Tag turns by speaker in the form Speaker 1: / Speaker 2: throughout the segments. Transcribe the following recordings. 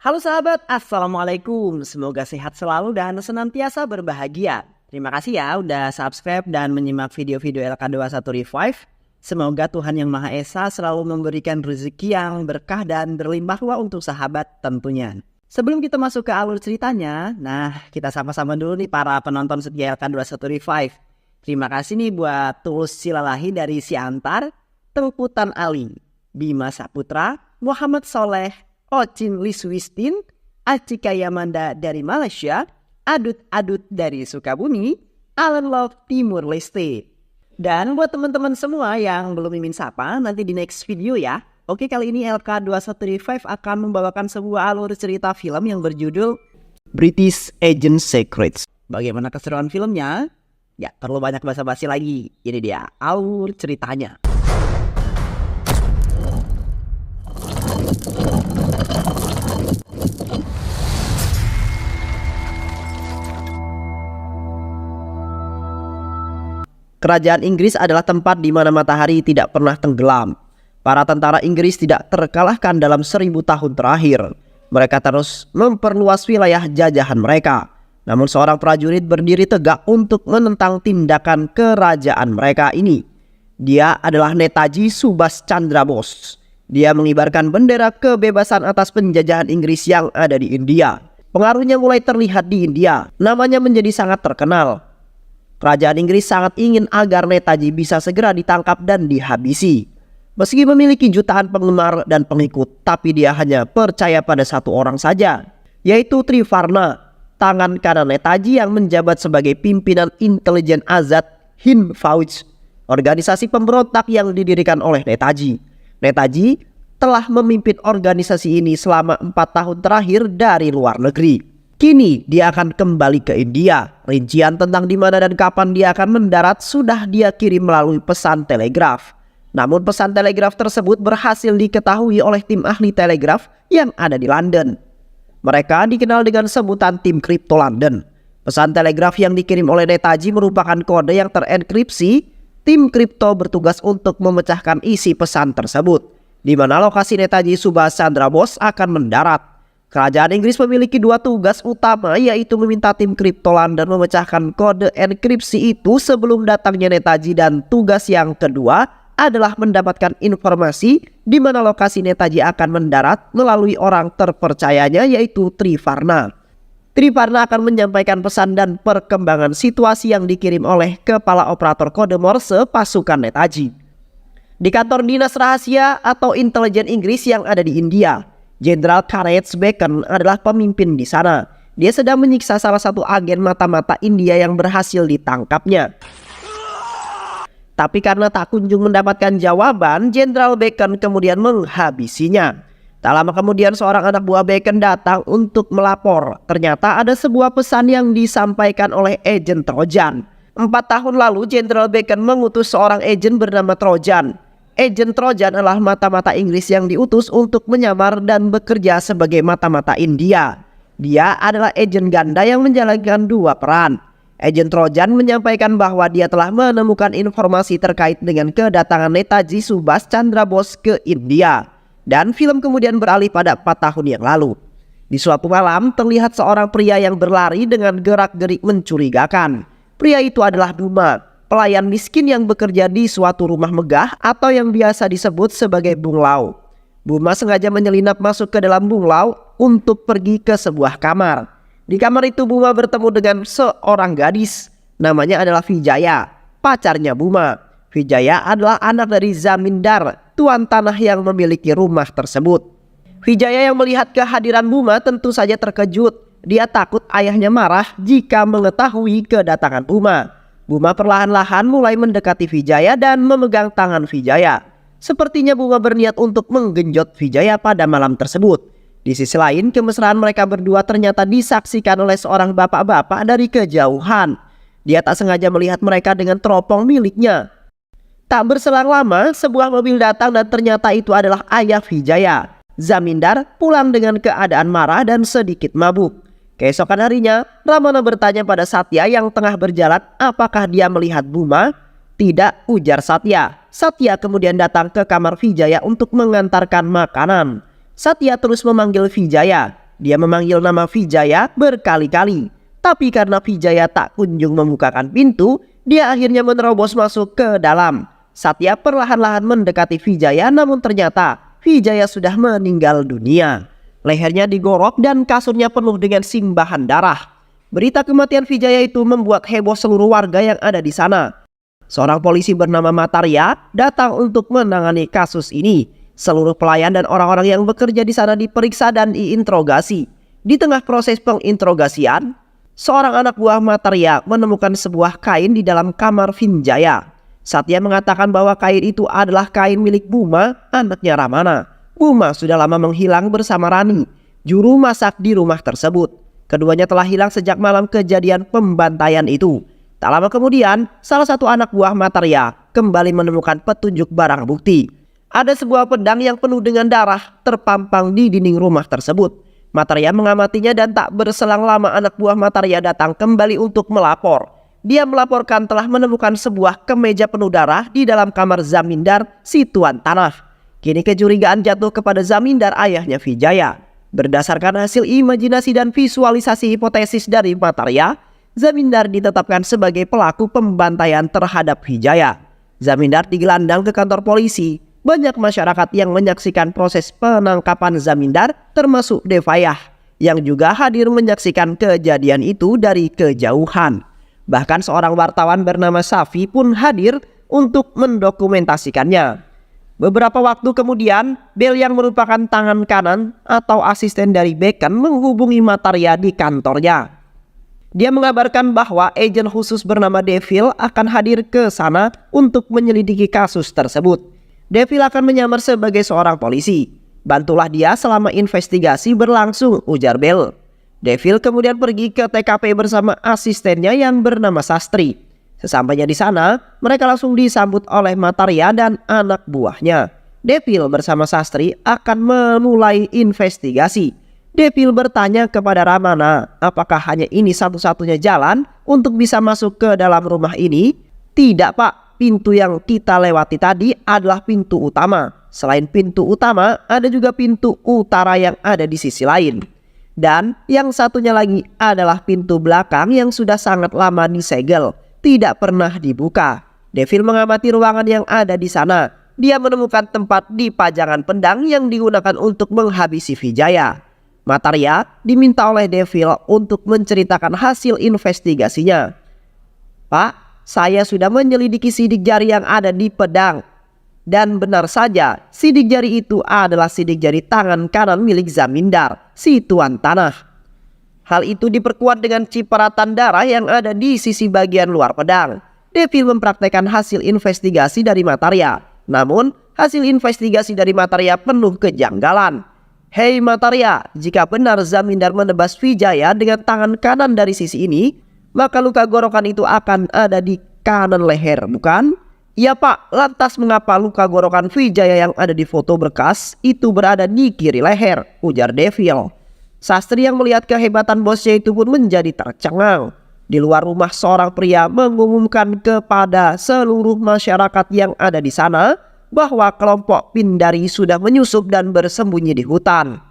Speaker 1: Halo sahabat, Assalamualaikum. Semoga sehat selalu dan senantiasa berbahagia. Terima kasih ya udah subscribe dan menyimak video-video LK21 Revive. Semoga Tuhan Yang Maha Esa selalu memberikan rezeki yang berkah dan berlimpah ruah untuk sahabat tentunya. Sebelum kita masuk ke alur ceritanya, kita sama-sama dulu nih para penonton setia LK21 Revive. Terima kasih nih buat Tulus Silalahi dari Siantar, Tengkutan Ali, Bima Saputra, Muhammad Soleh, Ocin Liswistin, Acika Yamanda dari Malaysia, Adut-Adut dari Sukabumi, Alan Love Timur Leste. Dan buat teman-teman semua yang belum mimin sapa, nanti di next video ya. Oke, kali ini LK21 Revive akan membawakan sebuah alur cerita film yang berjudul British Agent Secrets. Bagaimana keseruan filmnya? Ya, perlu banyak basa-basi lagi. Ini dia alur ceritanya. Kerajaan Inggris adalah tempat di mana matahari tidak pernah tenggelam. Para tentara Inggris tidak terkalahkan dalam 1000 tahun terakhir. Mereka terus memperluas wilayah jajahan mereka. Namun seorang prajurit berdiri tegak untuk menentang tindakan kerajaan mereka ini. Dia adalah Netaji Subhas Chandra Bose. Dia mengibarkan bendera kebebasan atas penjajahan Inggris yang ada di India. Pengaruhnya mulai terlihat di India. Namanya menjadi sangat terkenal. Kerajaan Inggris sangat ingin agar Netaji bisa segera ditangkap dan dihabisi. Meski memiliki jutaan penggemar dan pengikut, tapi dia hanya percaya pada satu orang saja, yaitu Trivarna, tangan kanan Netaji yang menjabat sebagai pimpinan intelijen Azad Hind Fauj, organisasi pemberontak yang didirikan oleh Netaji. Netaji telah memimpin organisasi ini selama 4 tahun terakhir dari luar negeri. Kini dia akan kembali ke India. Rincian tentang di mana dan kapan dia akan mendarat sudah dia kirim melalui pesan telegraf. Namun pesan telegraf tersebut berhasil diketahui oleh tim ahli telegraf yang ada di London. Mereka dikenal dengan sebutan tim kripto London. Pesan telegraf yang dikirim oleh Netaji merupakan kode yang terenkripsi. Tim kripto bertugas untuk memecahkan isi pesan tersebut, di mana lokasi Netaji Subhas Chandra Bose akan mendarat. Kerajaan Inggris memiliki 2 tugas utama, yaitu meminta tim kripto London memecahkan kode enkripsi itu sebelum datangnya Netaji, dan tugas yang kedua adalah mendapatkan informasi di mana lokasi Netaji akan mendarat melalui orang terpercayanya, yaitu Trivarna. Trivarna akan menyampaikan pesan dan perkembangan situasi yang dikirim oleh kepala operator kode Morse pasukan Netaji. Di kantor dinas rahasia atau intelijen Inggris yang ada di India, Jenderal Careth Bacon adalah pemimpin di sana. Dia sedang menyiksa salah satu agen mata-mata India yang berhasil ditangkapnya. Tapi karena tak kunjung mendapatkan jawaban, Jenderal Bacon kemudian menghabisinya. Tak lama kemudian seorang anak buah Bacon datang untuk melapor. Ternyata ada sebuah pesan yang disampaikan oleh agen Trojan. 4 tahun lalu Jenderal Bacon mengutus seorang agen bernama Trojan. Agen Trojan adalah mata-mata Inggris yang diutus untuk menyamar dan bekerja sebagai mata-mata India. Dia adalah agen ganda yang menjalankan 2 peran. Agen Trojan menyampaikan bahwa dia telah menemukan informasi terkait dengan kedatangan Netaji Subhas Chandra Bose ke India. Dan film kemudian beralih pada 4 tahun yang lalu. Di suatu malam terlihat seorang pria yang berlari dengan gerak-gerik mencurigakan. Pria itu adalah Buma, pelayan miskin yang bekerja di suatu rumah megah atau yang biasa disebut sebagai bungalow. Buma sengaja menyelinap masuk ke dalam bungalow untuk pergi ke sebuah kamar. Di kamar itu Buma bertemu dengan seorang gadis. Namanya adalah Vijaya, pacarnya Buma. Vijaya adalah anak dari Zamindar, tuan tanah yang memiliki rumah tersebut. Vijaya yang melihat kehadiran Buma tentu saja terkejut. Dia takut ayahnya marah jika mengetahui kedatangan Buma. Buma perlahan-lahan mulai mendekati Vijaya dan memegang tangan Vijaya. Sepertinya Buma berniat untuk menggenjot Vijaya pada malam tersebut. Di sisi lain, kemesraan mereka berdua ternyata disaksikan oleh seorang bapak-bapak dari kejauhan. Dia tak sengaja melihat mereka dengan teropong miliknya. Tak berselang lama, sebuah mobil datang dan ternyata itu adalah ayah Vijaya. Zamindar pulang dengan keadaan marah dan sedikit mabuk. Keesokan harinya, Ramana bertanya pada Satya yang tengah berjalan apakah dia melihat Buma. Tidak, ujar Satya. Satya kemudian datang ke kamar Vijaya untuk mengantarkan makanan. Satya terus memanggil Vijaya. Dia memanggil nama Vijaya berkali-kali. Tapi karena Vijaya tak kunjung membukakan pintu, dia akhirnya menerobos masuk ke dalam. Satya perlahan-lahan mendekati Vijaya, namun ternyata Vijaya sudah meninggal dunia. Lehernya digorok dan kasurnya penuh dengan simbahan darah. Berita kematian Vijaya itu membuat heboh seluruh warga yang ada di sana. Seorang polisi bernama Matarya datang untuk menangani kasus ini. Seluruh pelayan dan orang-orang yang bekerja di sana diperiksa dan diinterogasi. Di tengah proses penginterogasian, seorang anak buah Matarya menemukan sebuah kain di dalam kamar Vijaya. Satya mengatakan bahwa kain itu adalah kain milik Buma, anaknya Ramana. Buma sudah lama menghilang bersama Rani, juru masak di rumah tersebut. Keduanya telah hilang sejak malam kejadian pembantaian itu. Tak lama kemudian, salah satu anak buah Matarya kembali menemukan petunjuk barang bukti. Ada sebuah pedang yang penuh dengan darah terpampang di dinding rumah tersebut. Matarya mengamatinya dan tak berselang lama anak buah Matarya datang kembali untuk melapor. Dia melaporkan telah menemukan sebuah kemeja penuh darah di dalam kamar Zamindar, si tuan tanah. Kini kecurigaan jatuh kepada Zamindar, ayahnya Vijaya. Berdasarkan hasil imajinasi dan visualisasi hipotesis dari Matarya, Zamindar ditetapkan sebagai pelaku pembantaian terhadap Vijaya. Zamindar digelandang ke kantor polisi. Banyak masyarakat yang menyaksikan proses penangkapan Zamindar, termasuk Devayah, yang juga hadir menyaksikan kejadian itu dari kejauhan. Bahkan seorang wartawan bernama Safi pun hadir untuk mendokumentasikannya. Beberapa waktu kemudian, Bel yang merupakan tangan kanan atau asisten dari Bacon menghubungi Matarya di kantornya. Dia mengabarkan bahwa agen khusus bernama Devil akan hadir ke sana untuk menyelidiki kasus tersebut. Devil akan menyamar sebagai seorang polisi. Bantulah dia selama investigasi berlangsung, ujar Bel. Devil kemudian pergi ke TKP bersama asistennya yang bernama Sastri. Sesampainya di sana, mereka langsung disambut oleh Matarya dan anak buahnya. Devil bersama Sastri akan memulai investigasi. Devil bertanya kepada Ramana, apakah hanya ini satu-satunya jalan untuk bisa masuk ke dalam rumah ini? Tidak, Pak. Pintu yang kita lewati tadi adalah pintu utama. Selain pintu utama, ada juga pintu utara yang ada di sisi lain. Dan yang satunya lagi adalah pintu belakang yang sudah sangat lama disegel, tidak pernah dibuka. Devil mengamati ruangan yang ada di sana. Dia menemukan tempat di pajangan pedang yang digunakan untuk menghabisi Vijaya. Matarya diminta oleh Devil untuk menceritakan hasil investigasinya. Pak, saya sudah menyelidiki sidik jari yang ada di pedang. Dan benar saja, sidik jari itu adalah sidik jari tangan kanan milik Zamindar, si tuan tanah. Hal itu diperkuat dengan cipratan darah yang ada di sisi bagian luar pedang. Devil mempraktekkan hasil investigasi dari Matarya. Namun, hasil investigasi dari Matarya penuh kejanggalan. Hei Matarya, jika benar Zamindar menebas Vijaya dengan tangan kanan dari sisi ini, maka luka gorokan itu akan ada di kanan leher, bukan? Ya Pak, lantas mengapa luka gorokan Vijaya yang ada di foto berkas itu berada di kiri leher, ujar Devil. Sastri yang melihat kehebatan bosnya itu pun menjadi tercengang. Di luar rumah seorang pria mengumumkan kepada seluruh masyarakat yang ada di sana bahwa kelompok Pindari sudah menyusup dan bersembunyi di hutan.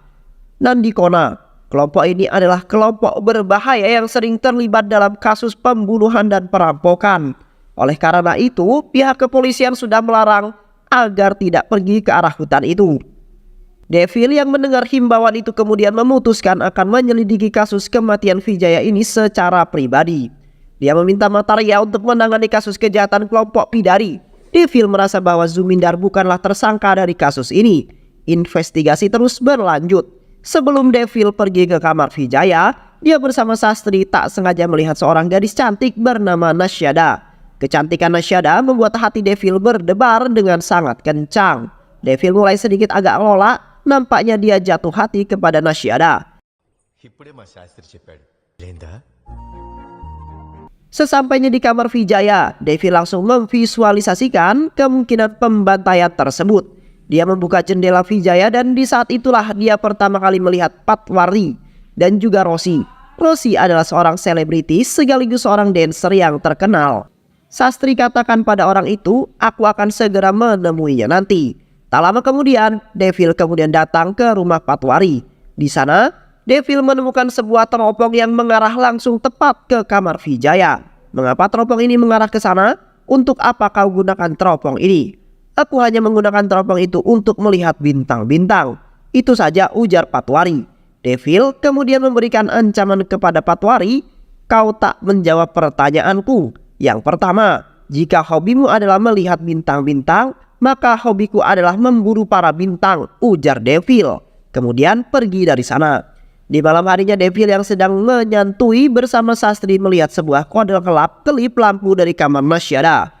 Speaker 1: Nandikona, kelompok ini adalah kelompok berbahaya yang sering terlibat dalam kasus pembunuhan dan perampokan. Oleh karena itu, pihak kepolisian sudah melarang agar tidak pergi ke arah hutan itu. Devil yang mendengar himbauan itu kemudian memutuskan akan menyelidiki kasus kematian Vijaya ini secara pribadi. Dia meminta Matarya untuk menangani kasus kejahatan kelompok Pindari. Devil merasa bahwa Zamindar bukanlah tersangka dari kasus ini. Investigasi terus berlanjut. Sebelum Devil pergi ke kamar Vijaya, dia bersama Sastri tak sengaja melihat seorang gadis cantik bernama Nasyada. Kecantikan Nasyada membuat hati Devil berdebar dengan sangat kencang. Devil mulai sedikit agak lola, nampaknya dia jatuh hati kepada Nasyada. Sesampainya di kamar Vijaya, Devil langsung memvisualisasikan kemungkinan pembantaian tersebut. Dia membuka jendela Vijaya dan di saat itulah dia pertama kali melihat Patwari dan juga Rosi. Rosi adalah seorang selebriti sekaligus seorang dancer yang terkenal. Sastri katakan pada orang itu, aku akan segera menemuinya nanti. Tak lama kemudian, Devil kemudian datang ke rumah Patwari. Di sana, Devil menemukan sebuah teropong yang mengarah langsung tepat ke kamar Vijaya. Mengapa teropong ini mengarah ke sana? Untuk apa kau gunakan teropong ini? Aku hanya menggunakan teropong itu untuk melihat bintang-bintang. Itu saja, ujar Patwari. Devil kemudian memberikan ancaman kepada Patwari. Kau tak menjawab pertanyaanku. Yang pertama, jika hobimu adalah melihat bintang-bintang, maka hobiku adalah memburu para bintang, ujar Devil. Kemudian pergi dari sana. Di malam harinya Devil yang sedang menyantui bersama Sastri melihat sebuah kode kelap-kelip lampu dari kamar Nasyada.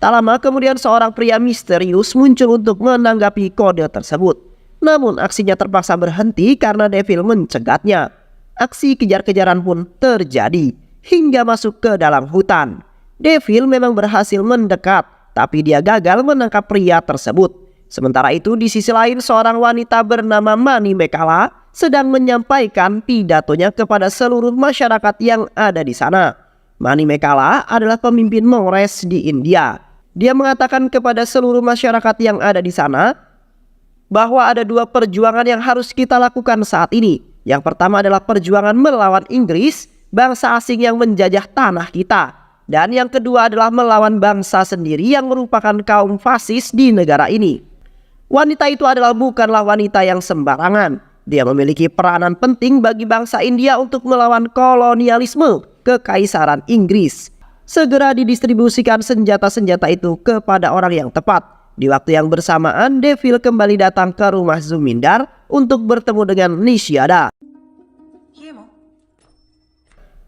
Speaker 1: Tak lama kemudian seorang pria misterius muncul untuk menanggapi kode tersebut. Namun aksinya terpaksa berhenti karena Devil mencegatnya. Aksi kejar-kejaran pun terjadi hingga masuk ke dalam hutan. Devil memang berhasil mendekat, tapi dia gagal menangkap pria tersebut. Sementara itu di sisi lain seorang wanita bernama Mani Mekala sedang menyampaikan pidatonya kepada seluruh masyarakat yang ada di sana. Mani Mekala adalah pemimpin Mongres di India. Dia mengatakan kepada seluruh masyarakat yang ada di sana bahwa ada dua perjuangan yang harus kita lakukan saat ini. Yang pertama adalah perjuangan melawan Inggris, bangsa asing yang menjajah tanah kita. Dan yang kedua adalah melawan bangsa sendiri yang merupakan kaum fasis di negara ini. Wanita itu bukanlah wanita yang sembarangan. Dia memiliki peranan penting bagi bangsa India untuk melawan kolonialisme kekaisaran Inggris. Segera didistribusikan senjata-senjata itu kepada orang yang tepat. Di waktu yang bersamaan, Devil kembali datang ke rumah Zumindar untuk bertemu dengan Nisyada.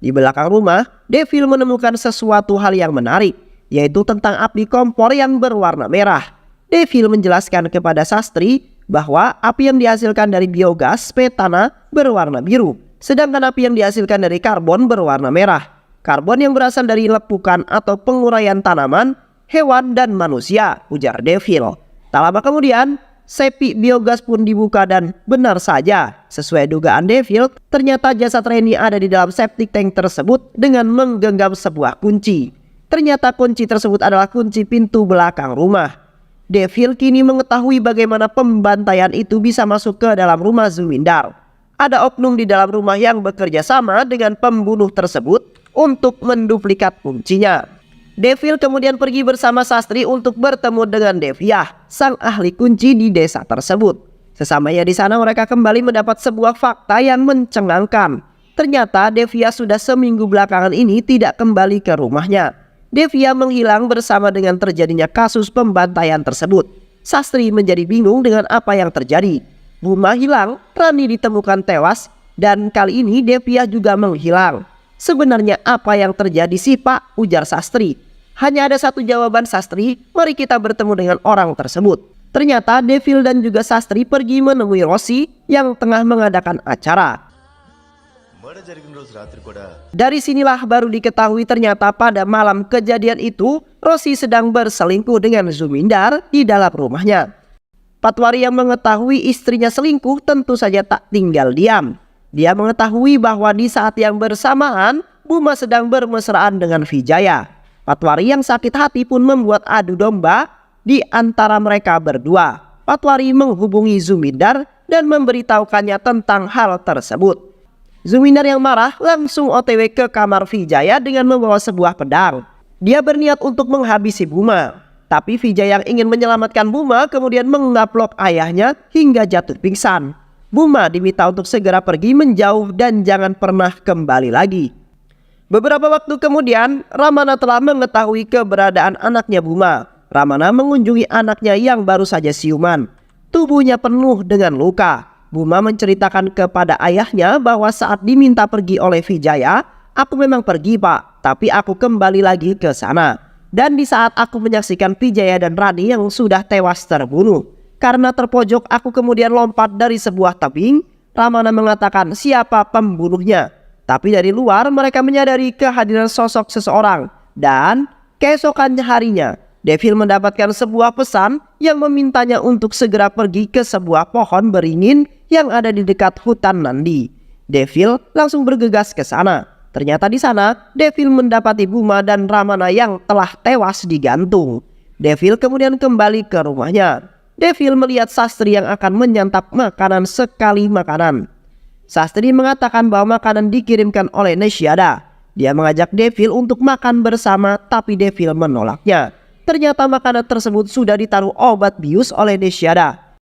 Speaker 1: Di belakang rumah, Devil menemukan sesuatu hal yang menarik, yaitu tentang api kompor yang berwarna merah. Devil menjelaskan kepada Sastri bahwa api yang dihasilkan dari biogas metana berwarna biru, sedangkan api yang dihasilkan dari karbon berwarna merah. Karbon yang berasal dari lepukan atau penguraian tanaman, hewan, dan manusia, ujar Devil. Tak lama kemudian, sepi biogas pun dibuka dan benar saja, sesuai dugaan Devil, ternyata jasad Reni ada di dalam septic tank tersebut dengan menggenggam sebuah kunci. Ternyata kunci tersebut adalah kunci pintu belakang rumah. Devil kini mengetahui bagaimana pembantaian itu bisa masuk ke dalam rumah Zumindar. Ada oknum di dalam rumah yang bekerja sama dengan pembunuh tersebut untuk menduplikat kuncinya. Devil kemudian pergi bersama Sastri untuk bertemu dengan Devyah, sang ahli kunci di desa tersebut. Sesamanya di sana mereka kembali mendapat sebuah fakta yang mencengangkan. Ternyata Devyah sudah seminggu belakangan ini tidak kembali ke rumahnya. Devyah menghilang bersama dengan terjadinya kasus pembantaian tersebut. Sastri menjadi bingung dengan apa yang terjadi. Buma hilang, Rani ditemukan tewas, dan kali ini Devyah juga menghilang. Sebenarnya apa yang terjadi sih Pak? Ujar Sastri. Hanya ada satu jawaban Sastri, mari kita bertemu dengan orang tersebut. Ternyata Devil dan juga Sastri pergi menemui Rosi yang tengah mengadakan acara. Dari sinilah baru diketahui ternyata pada malam kejadian itu Rosi sedang berselingkuh dengan Zumindar di dalam rumahnya. Patwari yang mengetahui istrinya selingkuh tentu saja tak tinggal diam. Dia mengetahui bahwa di saat yang bersamaan Buma sedang bermesraan dengan Vijaya. Patwari yang sakit hati pun membuat adu domba di antara mereka berdua. Patwari menghubungi Zumindar dan memberitahukannya tentang hal tersebut. Zumindar yang marah langsung OTW ke kamar Vijaya dengan membawa sebuah pedang. Dia berniat untuk menghabisi Buma. Tapi Vijaya yang ingin menyelamatkan Buma kemudian mengaplok ayahnya hingga jatuh pingsan. Buma diminta untuk segera pergi menjauh dan jangan pernah kembali lagi. Beberapa waktu kemudian, Ramana telah mengetahui keberadaan anaknya Buma. Ramana mengunjungi anaknya yang baru saja siuman. Tubuhnya penuh dengan luka. Buma menceritakan kepada ayahnya bahwa saat diminta pergi oleh Vijaya, aku memang pergi Pak, tapi aku kembali lagi ke sana. Dan di saat aku menyaksikan Vijaya dan Rani yang sudah tewas terbunuh, karena terpojok aku kemudian lompat dari sebuah tebing. Ramana mengatakan siapa pembunuhnya. Tapi dari luar mereka menyadari kehadiran sosok seseorang. Dan keesokan harinya, Devil mendapatkan sebuah pesan yang memintanya untuk segera pergi ke sebuah pohon beringin yang ada di dekat hutan Nandi. Devil langsung bergegas ke sana. Ternyata di sana Devil mendapati Buma dan Ramana yang telah tewas digantung. Devil kemudian kembali ke rumahnya. Devil melihat Sastri yang akan menyantap makanan sekali makanan. Sastri mengatakan bahwa makanan dikirimkan oleh Nesiada. Dia mengajak Devil untuk makan bersama, tapi Devil menolaknya. Ternyata makanan tersebut sudah ditaruh obat bius oleh Nesiada.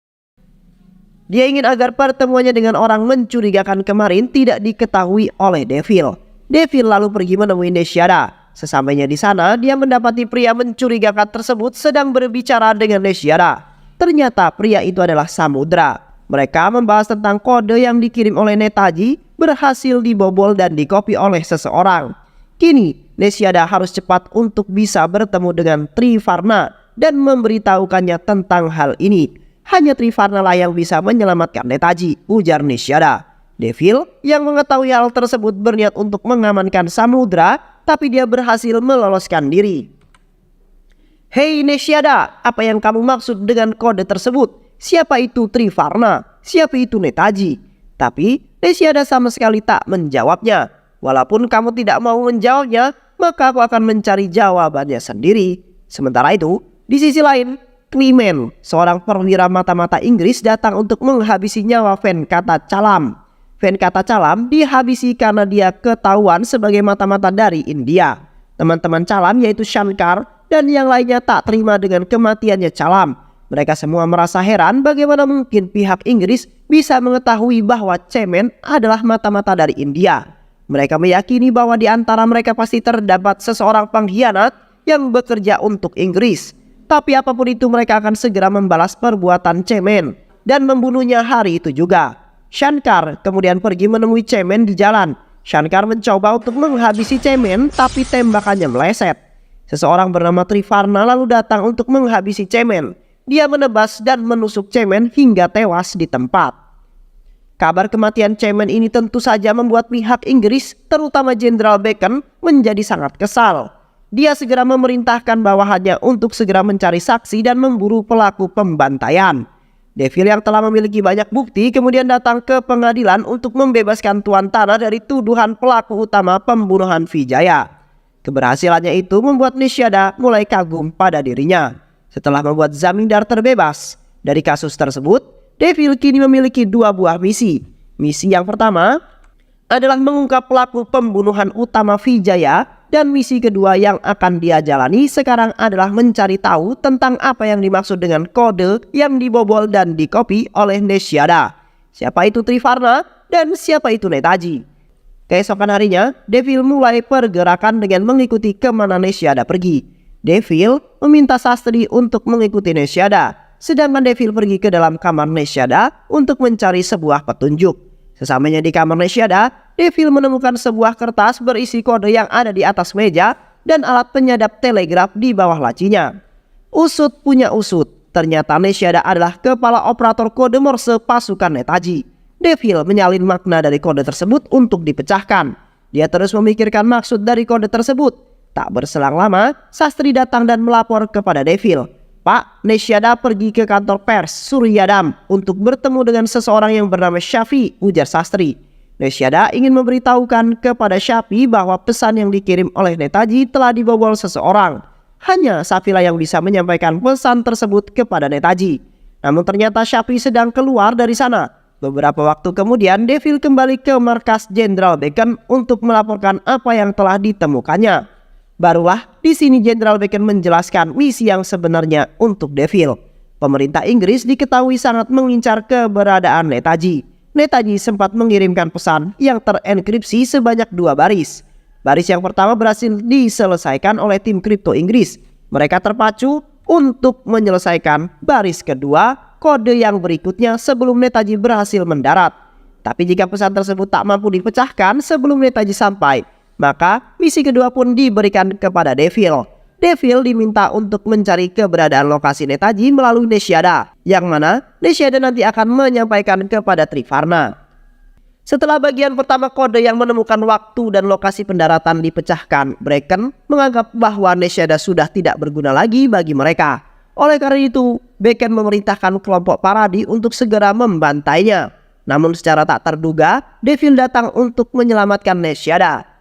Speaker 1: Dia ingin agar pertemuannya dengan orang mencurigakan kemarin tidak diketahui oleh Devil. Devil lalu pergi menemui Nesiada. Sesampainya di sana, dia mendapati pria mencurigakan tersebut sedang berbicara dengan Nesiada. Ternyata pria itu adalah Samudra. Mereka membahas tentang kode yang dikirim oleh Netaji berhasil dibobol dan dikopi oleh seseorang. Kini Nesiada harus cepat untuk bisa bertemu dengan Trivarna dan memberitahukannya tentang hal ini. Hanya Trivarna lah yang bisa menyelamatkan Netaji, ujar Nesiada. Devil yang mengetahui hal tersebut berniat untuk mengamankan Samudra, tapi dia berhasil meloloskan diri. Hei Nesiada, apa yang kamu maksud dengan kode tersebut? Siapa itu Trivarna? Siapa itu Netaji? Tapi Nesiada sama sekali tak menjawabnya. Walaupun kamu tidak mau menjawabnya, maka aku akan mencari jawabannya sendiri. Sementara itu, di sisi lain, Clement, seorang perwira mata-mata Inggris, datang untuk menghabisi nyawa Venkata Chalam. Venkata Chalam dihabisi karena dia ketahuan sebagai mata-mata dari India. Teman-teman Chalam yaitu Shankar dan yang lainnya tak terima dengan kematiannya Chalam. Mereka semua merasa heran bagaimana mungkin pihak Inggris bisa mengetahui bahwa Clement adalah mata-mata dari India. Mereka meyakini bahwa di antara mereka pasti terdapat seseorang pengkhianat yang bekerja untuk Inggris. Tapi apapun itu, mereka akan segera membalas perbuatan Clement dan membunuhnya hari itu juga. Shankar kemudian pergi menemui Clement di jalan. Shankar mencoba untuk menghabisi Cement, tapi tembakannya meleset. Seseorang bernama Trivarna lalu datang untuk menghabisi Cement. Dia menebas dan menusuk Cement hingga tewas di tempat. Kabar kematian Cement ini tentu saja membuat pihak Inggris, terutama Jenderal Bacon, menjadi sangat kesal. Dia segera memerintahkan bawahannya untuk segera mencari saksi dan memburu pelaku pembantaian. Devil yang telah memiliki banyak bukti kemudian datang ke pengadilan untuk membebaskan tuan tanah dari tuduhan pelaku utama pembunuhan Vijaya. Keberhasilannya itu membuat Nesiada mulai kagum pada dirinya. Setelah membuat Zamindar terbebas dari kasus tersebut, Devil kini memiliki dua buah misi. Misi yang pertama adalah mengungkap pelaku pembunuhan utama Vijaya, dan misi kedua yang akan dia jalani sekarang adalah mencari tahu tentang apa yang dimaksud dengan kode yang dibobol dan dikopi oleh Nesiada. Siapa itu Trivarna dan siapa itu Netaji? Keesokan harinya, Devil mulai pergerakan dengan mengikuti kemana Nesiada pergi. Devil meminta Sastri untuk mengikuti Nesiada, sedangkan Devil pergi ke dalam kamar Nesiada untuk mencari sebuah petunjuk. Sesampainya di kamar Nesiada, Devil menemukan sebuah kertas berisi kode yang ada di atas meja dan alat penyadap telegraf di bawah lacinya. Usut punya usut, ternyata Nesiada adalah kepala operator kode Morse pasukan Netaji. Devil menyalin makna dari kode tersebut untuk dipecahkan. Dia terus memikirkan maksud dari kode tersebut. Tak berselang lama, Sastri datang dan melapor kepada Devil. Pak, Nesiada pergi ke kantor pers Suryadam untuk bertemu dengan seseorang yang bernama Shafi, ujar Sastri. Nesiada ingin memberitahukan kepada Shafi bahwa pesan yang dikirim oleh Netaji telah dibobol seseorang. Hanya Safila yang bisa menyampaikan pesan tersebut kepada Netaji. Namun ternyata Shafi sedang keluar dari sana. Beberapa waktu kemudian, Devil kembali ke markas Jenderal Bacon untuk melaporkan apa yang telah ditemukannya. Barulah di sini Jenderal Bacon menjelaskan misi yang sebenarnya untuk Devil. Pemerintah Inggris diketahui sangat mengincar keberadaan Netaji. Netaji sempat mengirimkan pesan yang terenkripsi sebanyak 2 baris. Baris yang pertama berhasil diselesaikan oleh tim kripto Inggris. Mereka terpacu untuk menyelesaikan baris kedua, kode yang berikutnya sebelum Netaji berhasil mendarat. Tapi jika pesan tersebut tak mampu dipecahkan sebelum Netaji sampai, maka misi kedua pun diberikan kepada Devil. Devil diminta untuk mencari keberadaan lokasi Netaji melalui Nesiada, yang mana Nesiada nanti akan menyampaikan kepada Trivarna. Setelah bagian pertama kode yang menemukan waktu dan lokasi pendaratan dipecahkan, Bacon menganggap bahwa Nesiada sudah tidak berguna lagi bagi mereka. Oleh karena itu, Bacon memerintahkan kelompok Paradi untuk segera membantainya. Namun secara tak terduga, Devil datang untuk menyelamatkan Nesiada.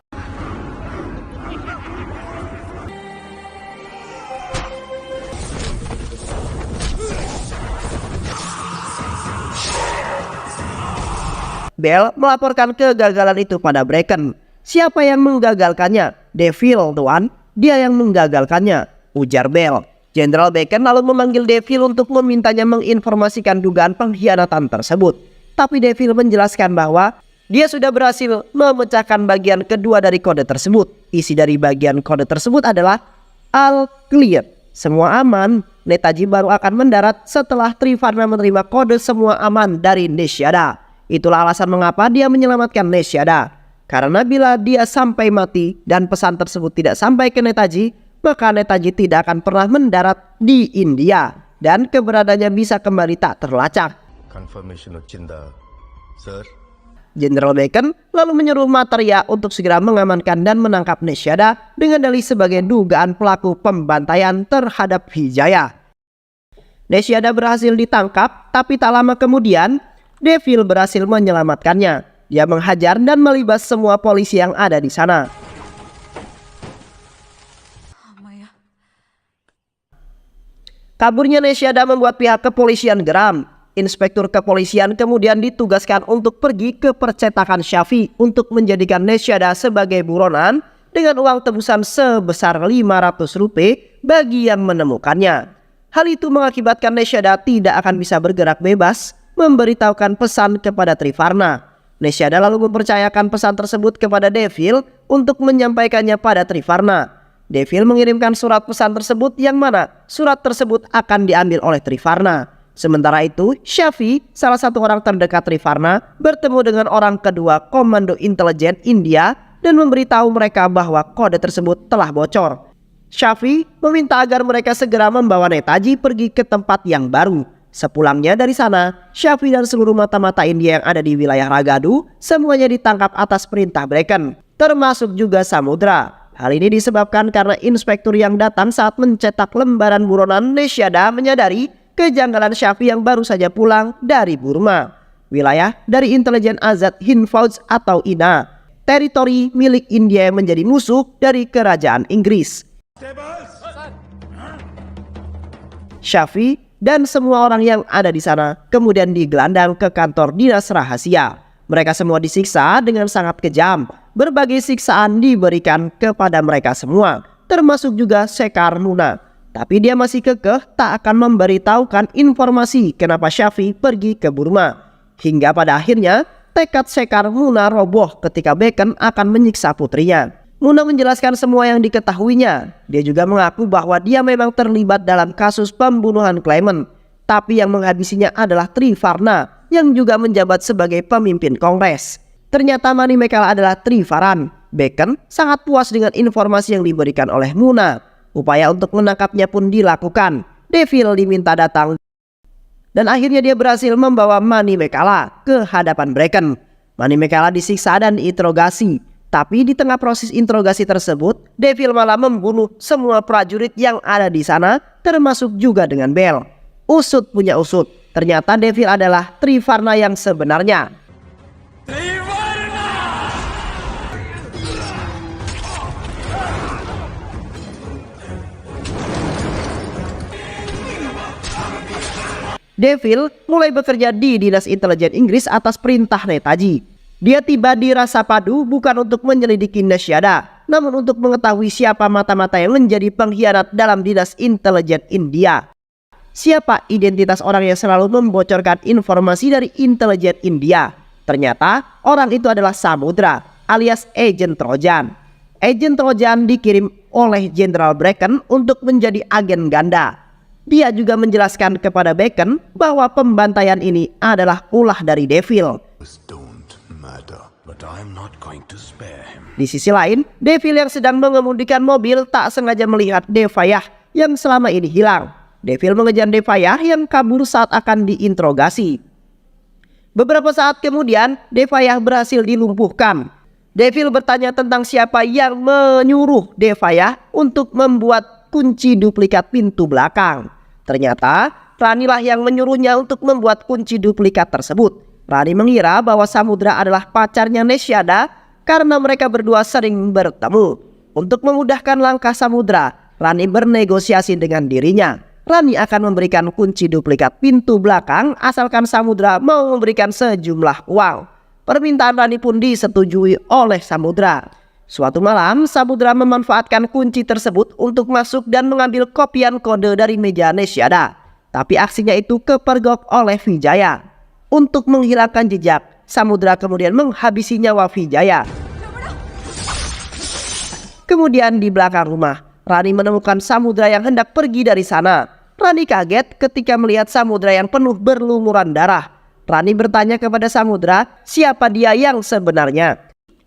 Speaker 1: Bell melaporkan kegagalan itu pada Bracken. Siapa yang menggagalkannya? Devil, tuan. Dia yang menggagalkannya, ujar Bell. Jenderal Bracken lalu memanggil Devil untuk memintanya menginformasikan dugaan pengkhianatan tersebut. Tapi Devil menjelaskan bahwa dia sudah berhasil memecahkan bagian kedua dari kode tersebut. Isi dari bagian kode tersebut adalah all clear, semua aman. Netaji baru akan mendarat setelah Trivarna menerima kode semua aman dari Nishyada. Itulah alasan mengapa dia menyelamatkan Nishyada. Karena bila dia sampai mati dan pesan tersebut tidak sampai ke Netaji, maka Netaji tidak akan pernah mendarat di India dan keberadaannya bisa kembali tak terlacak.
Speaker 2: Confirmation of Chinda, sir.
Speaker 1: Jenderal Bracken lalu menyuruh Maitreya untuk segera mengamankan dan menangkap Nishyada dengan dalih sebagai dugaan pelaku pembantaian terhadap Vijaya. Nishyada berhasil ditangkap, tapi tak lama kemudian Devil berhasil menyelamatkannya. Dia menghajar dan melibas semua polisi yang ada di sana. Kaburnya Nishyada membuat pihak kepolisian geram. Inspektur kepolisian kemudian ditugaskan untuk pergi ke percetakan Syafi untuk menjadikan Nishyada sebagai buronan dengan uang tebusan sebesar 500 rupiah bagi yang menemukannya. Hal itu mengakibatkan Nishyada tidak akan bisa bergerak bebas memberitahukan pesan kepada Trivarna. Nishyada lalu mempercayakan pesan tersebut kepada Devil untuk menyampaikannya pada Trivarna. Devil mengirimkan surat pesan tersebut yang mana surat tersebut akan diambil oleh Trivarna. Sementara itu, Syafi, salah satu orang terdekat Trivarna, bertemu dengan orang kedua Komando Intelijen India dan memberitahu mereka bahwa kode tersebut telah bocor. Syafi meminta agar mereka segera membawa Netaji pergi ke tempat yang baru. Sepulangnya dari sana, Syafi dan seluruh mata-mata India yang ada di wilayah Ragadu semuanya ditangkap atas perintah Bracken, termasuk juga Samudra. Hal ini disebabkan karena inspektur yang datang saat mencetak lembaran buronan Nishyada menyadari kejanggalan Syafi yang baru saja pulang dari Burma, wilayah dari intelijen Azad Hind Fauj atau INA, teritori milik India yang menjadi musuh dari kerajaan Inggris. Syafi dan semua orang yang ada di sana kemudian digelandang ke kantor dinas rahasia. Mereka semua disiksa dengan sangat kejam. Berbagai siksaan diberikan kepada mereka semua, termasuk juga Sekar Muna. Tapi dia masih kekeh tak akan memberitahukan informasi kenapa Syafi pergi ke Burma. Hingga pada akhirnya tekad Sekar Muna roboh ketika Bracken akan menyiksa putrinya. Muna menjelaskan semua yang diketahuinya. Dia juga mengaku bahwa dia memang terlibat dalam kasus pembunuhan Clement. Tapi yang menghabisinya adalah Trivarna yang juga menjabat sebagai pemimpin kongres. Ternyata Manimekala adalah Trivaran. Bracken sangat puas dengan informasi yang diberikan oleh Muna. Upaya untuk menangkapnya pun dilakukan. Devil diminta datang dan akhirnya dia berhasil membawa Manimekala ke hadapan Bracken. Manimekala disiksa dan diinterogasi. Tapi di tengah proses interogasi tersebut, Devil malah membunuh semua prajurit yang ada di sana, termasuk juga dengan Bell. Usut punya usut. Ternyata Devil adalah Trivarna yang sebenarnya. Devil mulai bekerja di dinas intelijen Inggris atas perintah Netaji. Dia tiba di Rasapadu bukan untuk menyelidiki Nishyada, namun untuk mengetahui siapa mata-mata yang menjadi pengkhianat dalam dinas intelijen India. Siapa identitas orang yang selalu membocorkan informasi dari intelijen India? Ternyata orang itu adalah Samudra alias Agen Trojan. Agen Trojan dikirim oleh Jenderal Bracken untuk menjadi agen ganda. Dia juga menjelaskan kepada Bracken bahwa pembantaian ini adalah ulah dari Devil. Di sisi lain, Devil yang sedang mengemudikan mobil tak sengaja melihat Devayah yang selama ini hilang. Devil mengejar Devayah yang kabur saat akan diinterogasi. Beberapa saat kemudian, Devayah berhasil dilumpuhkan. Devil bertanya tentang siapa yang menyuruh Devayah untuk membuat kunci duplikat pintu belakang. Ternyata Ranilah yang menyuruhnya untuk membuat kunci duplikat tersebut. Rani mengira bahwa Samudra adalah pacarnya Nishyada karena mereka berdua sering bertemu. Untuk memudahkan langkah Samudra, Rani bernegosiasi dengan dirinya. Rani akan memberikan kunci duplikat pintu belakang asalkan Samudra mau memberikan sejumlah uang. Permintaan Rani pun disetujui oleh Samudra. Suatu malam, Samudra memanfaatkan kunci tersebut untuk masuk dan mengambil kopian kode dari meja Nesyada. Tapi aksinya itu kepergok oleh Vijaya. Untuk menghilangkan jejak, Samudra kemudian menghabisi nyawa Vijaya. Kemudian di belakang rumah, Rani menemukan Samudra yang hendak pergi dari sana. Rani kaget ketika melihat Samudra yang penuh berlumuran darah. Rani bertanya kepada Samudra siapa dia yang sebenarnya.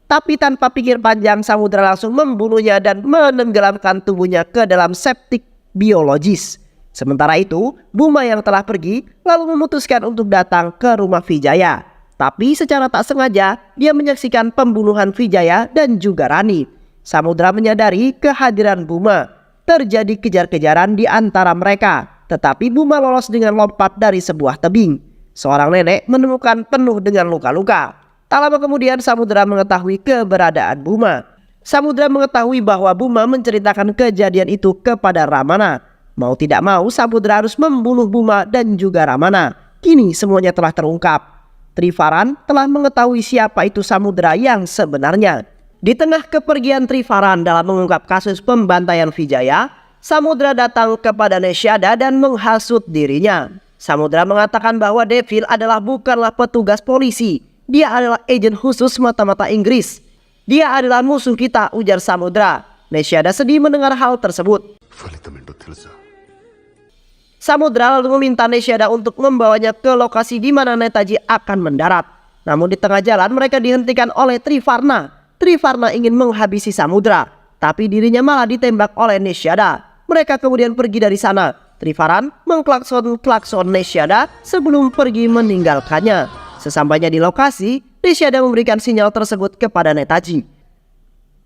Speaker 1: Tapi tanpa pikir panjang, Samudra langsung membunuhnya dan menenggelamkan tubuhnya ke dalam septik biologis. Sementara itu, Buma yang telah pergi lalu memutuskan untuk datang ke rumah Vijaya. Tapi secara tak sengaja, dia menyaksikan pembunuhan Vijaya dan juga Rani. Samudra menyadari kehadiran Buma. Terjadi kejar-kejaran di antara mereka. Tetapi Buma lolos dengan lompat dari sebuah tebing. Seorang nenek menemukan penuh dengan luka-luka. Tak lama kemudian Samudra mengetahui keberadaan Buma. Samudra mengetahui bahwa Buma menceritakan kejadian itu kepada Ramana. Mau tidak mau Samudra harus membunuh Buma dan juga Ramana. Kini semuanya telah terungkap. Trivaran telah mengetahui siapa itu Samudra yang sebenarnya. Di tengah kepergian Trivaran dalam mengungkap kasus pembantaian Vijaya, Samudra datang kepada Nesyada dan menghasut dirinya. Samudra mengatakan bahwa Devil bukanlah petugas polisi. Dia adalah agen khusus mata-mata Inggris. Dia adalah musuh kita, ujar Samudra. Nesyada sedih mendengar hal tersebut. Samudra lalu meminta Nesyada untuk membawanya ke lokasi di mana Netaji akan mendarat. Namun di tengah jalan mereka dihentikan oleh Trivarna. Trivarna ingin menghabisi Samudra, tapi dirinya malah ditembak oleh Nesyada. Mereka kemudian pergi dari sana. Trivaran mengklakson Nesyada sebelum pergi meninggalkannya. Sesampainya di lokasi, Nesyada memberikan sinyal tersebut kepada Netaji.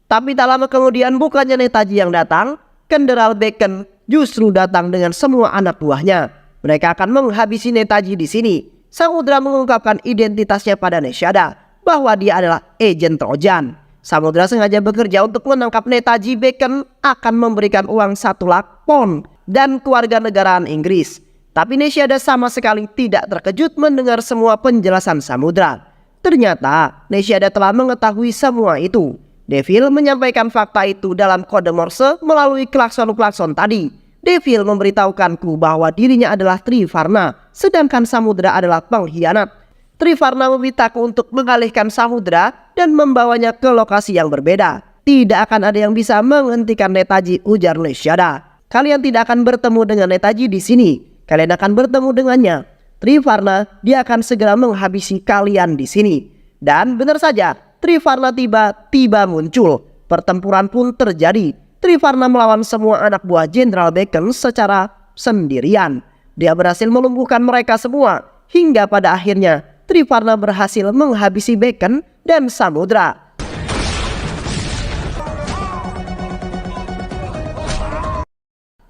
Speaker 1: Tapi tak lama kemudian bukannya Netaji yang datang, Kenderal Bacon justru datang dengan semua anak buahnya. Mereka akan menghabisi Netaji di sini. Samudra mengungkapkan identitasnya pada Nesyada, bahwa dia adalah agen Trojan. Samudra sengaja bekerja untuk menangkap Netaji. Bacon akan memberikan uang 1 lakh pound dan kewarganegaraan Inggris. Tapi Nesyada sama sekali tidak terkejut mendengar semua penjelasan Samudra. Ternyata Nesyada telah mengetahui semua itu. Devil menyampaikan fakta itu dalam kode Morse melalui klakson-klakson tadi. Devil memberitahukanku bahwa dirinya adalah Trivarna, sedangkan Samudra adalah pengkhianat. Trivarna memintaku untuk mengalihkan Samudra dan membawanya ke lokasi yang berbeda. Tidak akan ada yang bisa menghentikan Netaji, ujar Nesyada. Kalian tidak akan bertemu dengan Netaji di sini. Kalian akan bertemu dengannya. Trivarna, dia akan segera menghabisi kalian di sini. Dan benar saja, Trivarna tiba-tiba muncul. Pertempuran pun terjadi. Trivarna melawan semua anak buah Jenderal Bacon secara sendirian. Dia berhasil melumpuhkan mereka semua. Hingga pada akhirnya, Trivarna berhasil menghabisi Bacon dan Samudra.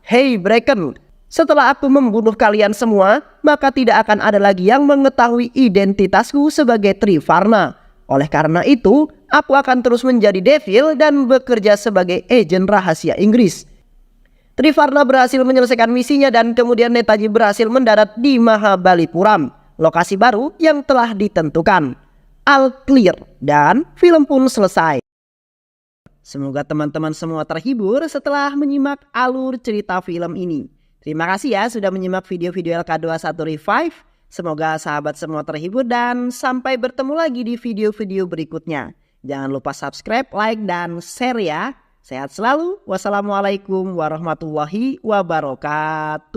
Speaker 1: Hei Bracken, setelah aku membunuh kalian semua, maka tidak akan ada lagi yang mengetahui identitasku sebagai Trivarna. Oleh karena itu, aku akan terus menjadi Devil dan bekerja sebagai agen rahasia Inggris. Trivarna berhasil menyelesaikan misinya dan kemudian Netaji berhasil mendarat di Mahabalipuram, lokasi baru yang telah ditentukan. All clear dan film pun selesai. Semoga teman-teman semua terhibur setelah menyimak alur cerita film ini. Terima kasih ya sudah menyimak video-video LK21 Revive. Semoga sahabat semua terhibur dan sampai bertemu lagi di video-video berikutnya. Jangan lupa subscribe, like, dan share ya. Sehat selalu. Wassalamualaikum warahmatullahi wabarakatuh.